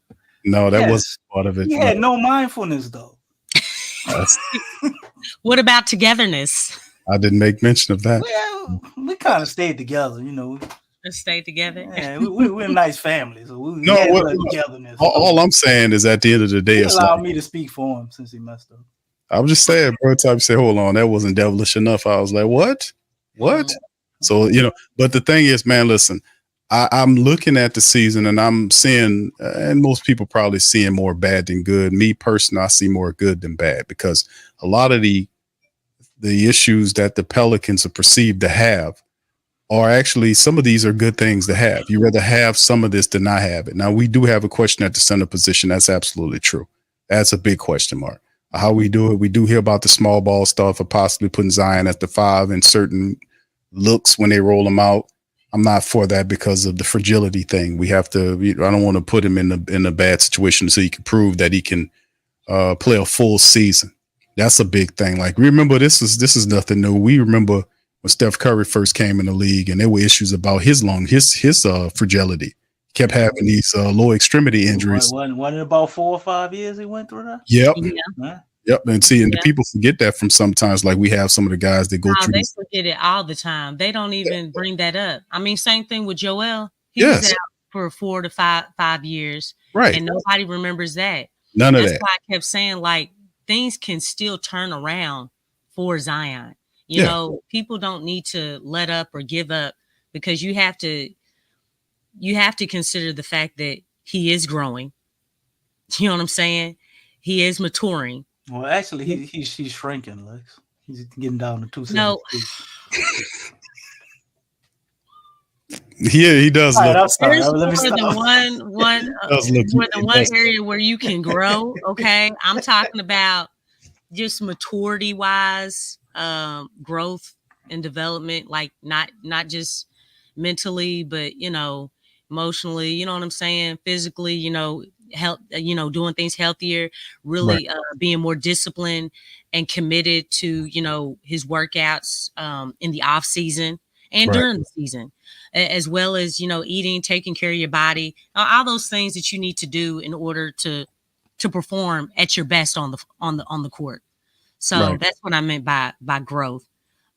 No, that wasn't part of it. He had no mindfulness, though. What about togetherness? I didn't make mention of that. Well, we kind of stayed together, Let's stay together. Yeah, we're a nice family, so we togetherness. All I'm saying is, at the end of the day, he allowed me to speak for him since he messed up. I'm just saying, bro. Type say, hold on, that wasn't devilish enough. I was like, what? So but the thing is, man, listen, I'm looking at the season and I'm seeing, and most people probably seeing more bad than good. Me personally, I see more good than bad, because a lot of the issues that the Pelicans are perceived to have are actually, some of these are good things to have. You rather have some of this than not have it. Now, we do have a question at the center position. That's absolutely true. That's a big question mark. How we do it. We do hear about the small ball stuff of possibly putting Zion at the 5 in certain looks when they roll him out. I'm not for that because of the fragility thing. We have to, I don't want to put him in a bad situation so he can prove that he can play a full season. That's a big thing. Like, remember, this is nothing new. We remember when Steph Curry first came in the league, and there were issues about his fragility. He kept having these lower extremity injuries. Wasn't it about 4 or 5 years he went through that? Yep. Yeah. Yep. And the people forget that from sometimes, like we have some of the guys that go through. They forget it all the time. They don't even bring that up. I mean, same thing with Joel. He was out for 4 to 5 years. Right. And nobody remembers that. None of that. That's why I kept saying, like, things can still turn around for Zion. People don't need to let up or give up, because you have to consider the fact that he is growing. You know what I'm saying? He is maturing. Well, actually, he's shrinking, Lex. He's getting down to 272. Yeah, he does All right, look. I'm sorry. There's Let me more than stop. more than one area where you can grow. Okay, I'm talking about just maturity wise, growth and development, like not just mentally, but emotionally. You know what I'm saying? Physically, health. Doing things healthier, Right. really being more disciplined and committed to his workouts in the off season and Right. during the season, as well as eating, taking care of your body, all those things that you need to do in order to perform at your best on the court. So Right. that's what I meant by growth.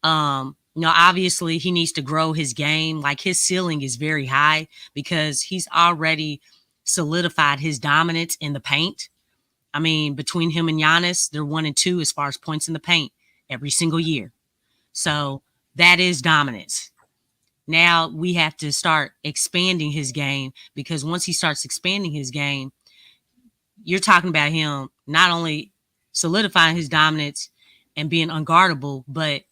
Obviously he needs to grow his game. Like his ceiling is very high because he's already solidified his dominance in the paint. I mean, between him and Giannis, they're 1 and 2 as far as points in the paint every single year. So that is dominance. Now we have to start expanding his game, because once he starts expanding his game, you're talking about him not only solidifying his dominance and being unguardable, but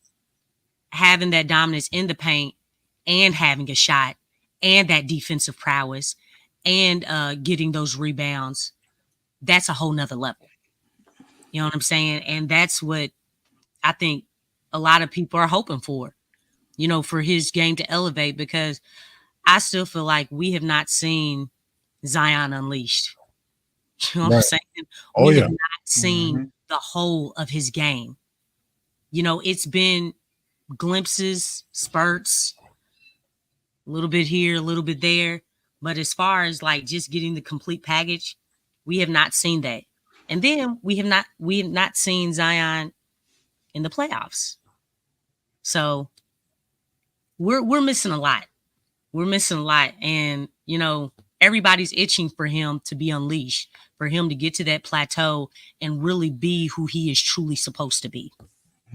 having that dominance in the paint and having a shot and that defensive prowess and getting those rebounds. That's a whole nother level. You know what I'm saying? And that's what I think a lot of people are hoping for, for his game to elevate, because I still feel like we have not seen Zion unleashed. You know what I'm saying? Oh, We yeah. have not seen the whole of his game. It's been glimpses, spurts, a little bit here, a little bit there. But as far as like just getting the complete package, we have not seen that. And then we have not seen Zion in the playoffs. So we're missing a lot. We're missing a lot. And, everybody's itching for him to be unleashed, for him to get to that plateau and really be who he is truly supposed to be.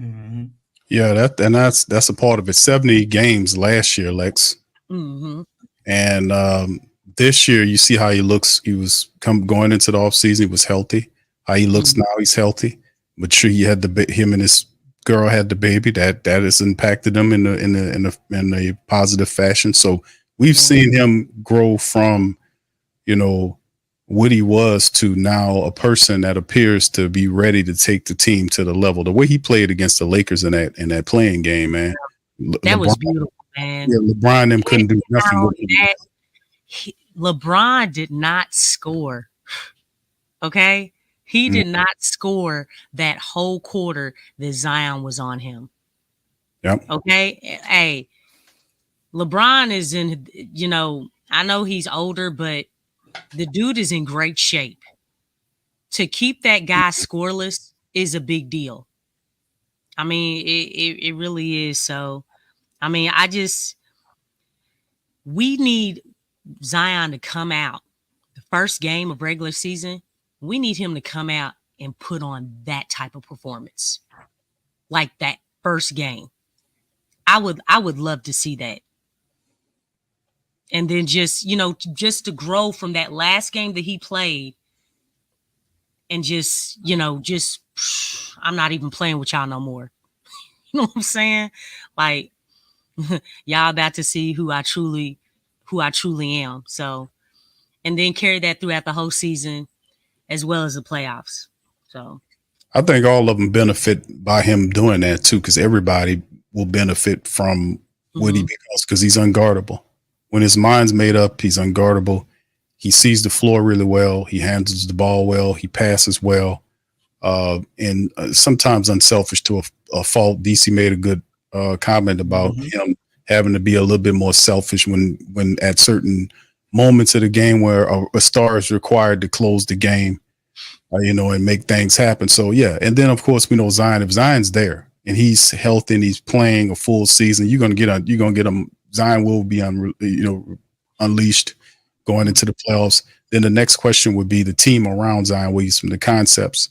Mm-hmm. Yeah, that's a part of it. 70 games last year, Lex. Mm-hmm. And this year, you see how he looks. He was going into the offseason, he was healthy. How he looks now, he's healthy. But sure, he had him and his girl had the baby. That has impacted him in a positive fashion. So we've seen him grow from, what he was to now a person that appears to be ready to take the team to the level. The way he played against the Lakers in that playing game, man. That was beautiful, man. Yeah, LeBron them couldn't do nothing with him. LeBron did not score. Okay? He did not score that whole quarter that Zion was on him. Yep. Okay? Hey, LeBron is in, I know he's older, but the dude is in great shape. To keep that guy scoreless is a big deal. I mean, it really is. So, I mean, we need Zion to come out the first game of regular season. We need him to come out and put on that type of performance, like that first game. I would love to see that. And then just to grow from that last game that he played, and just I'm not even playing with y'all no more. You know what I'm saying? Like, y'all about to see who I truly am. So, and then carry that throughout the whole season as well as the playoffs. So I think all of them benefit by him doing that too, because everybody will benefit from what he becomes, because he's unguardable. When his mind's made up, he's unguardable. He sees the floor really well. He handles the ball well. He passes well. And sometimes unselfish to a fault. DC made a good comment about him having to be a little bit more selfish when at certain moments of the game where a star is required to close the game, and make things happen. So, yeah. And then, of course, we know Zion. If Zion's there and he's healthy and he's playing a full season, you're going to get him. Zion will be unleashed going into the playoffs. Then the next question would be the team around Zion Williamson, the concepts.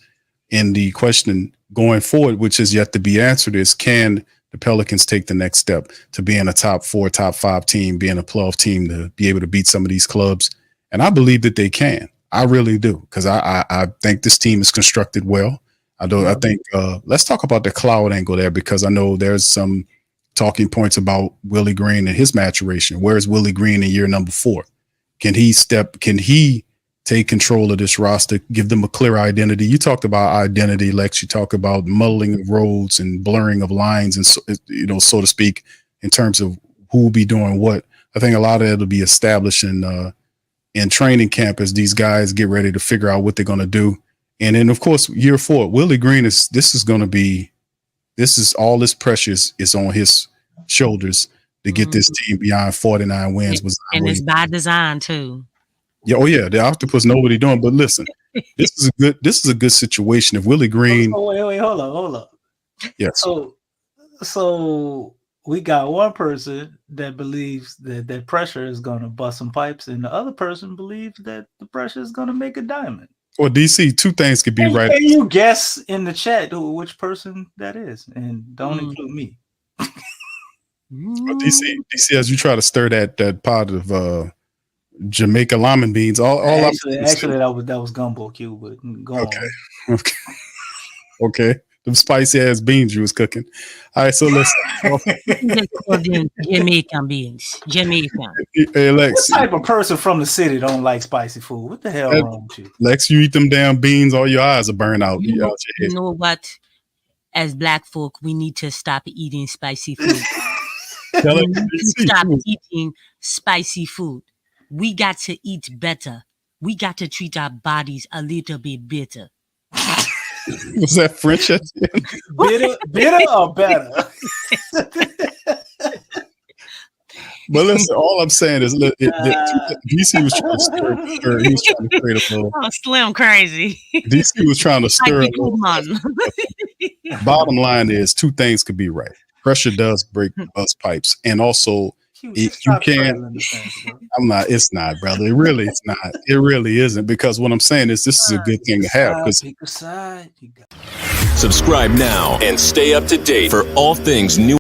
And the question going forward, which is yet to be answered, is can the Pelicans take the next step to being a top 4, top 5 team, being a playoff team, to be able to beat some of these clubs? And I believe that they can. I really do, because I think this team is constructed well. I think let's talk about the cloud angle there, because I know there's some talking points about Willie Green and his maturation. Where's Willie Green in year number 4? Can he take control of this roster, give them a clear identity? You talked about identity, Lex. You talk about muddling of roads and blurring of lines, and so to speak, in terms of who will be doing what. I think a lot of it will be established in training camp as these guys get ready to figure out what they're going to do. And then, of course, year 4, Willie Green this is all this pressure is on his shoulders to get this team beyond 49 wins. And it's by design too. Yeah, the octopus know what he's doing. But listen, this is a good situation. If Willie Green, wait, hold up. Yes. So we got one person that believes that pressure is going to bust some pipes, and the other person believes that the pressure is going to make a diamond. Or DC, two things could be right. Can you guess in the chat which person that is, and don't include me? DC, as you try to stir that pot of Jamaica lima beans, actually that was gumbo cube, but go on. Okay. Them spicy ass beans you was cooking. All right, so let's Jamaican beans. Jamaican. Hey, Lex, what type of person from the city don't like spicy food? What the hell wrong with you? Lex, you eat them damn beans, all your eyes are burned out. You know what? As black folk, we need to stop eating spicy food. Stop eating spicy food. We got to eat better. We got to treat our bodies a little bit better. Was that French? Bitter or better? But listen, all I'm saying is DC was trying to stir. He was trying to create a little. Oh, Slim crazy. DC was trying to stir a little. Bottom line is, two things could be right. Pressure does bust pipes, and also you can. It's not, brother. It really is not. It really isn't, because what I'm saying is this is a good thing to have. Subscribe now and stay up to date for all things new.